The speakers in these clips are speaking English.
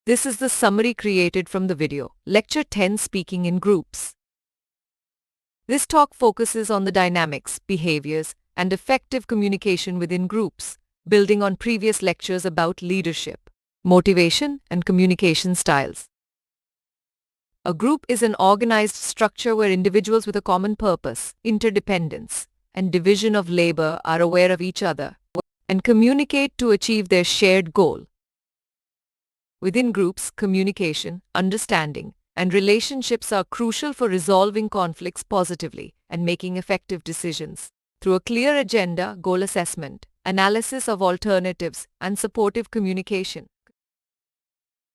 This is the summary created from the video, Lecture 10 Speaking in Groups. This talk focuses on the dynamics, behaviors, and effective communication within groups, building on previous lectures about leadership, motivation, and communication styles. A group is an organized structure where individuals with a common purpose, interdependence, and division of labor are aware of each other and communicate to achieve their shared goal. Within groups, communication, understanding, and relationships are crucial for resolving conflicts positively and making effective decisions. Through a clear agenda, goal assessment, analysis of alternatives, and supportive communication.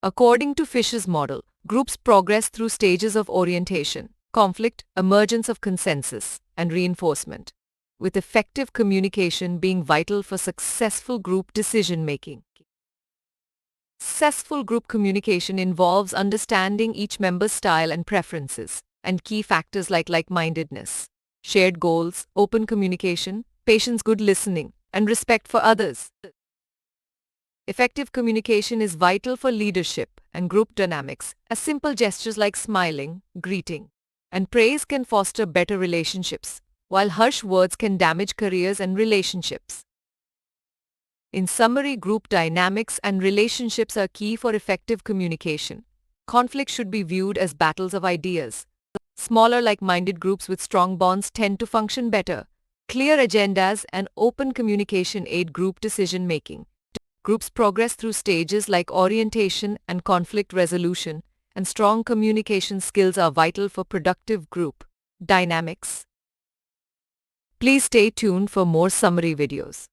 According to Fish's model, groups progress through stages of orientation, conflict, emergence of consensus, and reinforcement, with effective communication being vital for successful group decision-making. Successful group communication involves understanding each member's style and preferences, and key factors like like-mindedness, shared goals, open communication, patience, good listening, and respect for others. Effective communication is vital for leadership and group dynamics, as simple gestures like smiling, greeting, and praise can foster better relationships, while harsh words can damage careers and relationships. In summary, group dynamics and relationships are key for effective communication. Conflict should be viewed as battles of ideas. Smaller like-minded groups with strong bonds tend to function better. Clear agendas and open communication aid group decision-making. Groups progress through stages like orientation and conflict resolution, and strong communication skills are vital for productive group dynamics. Please stay tuned for more summary videos.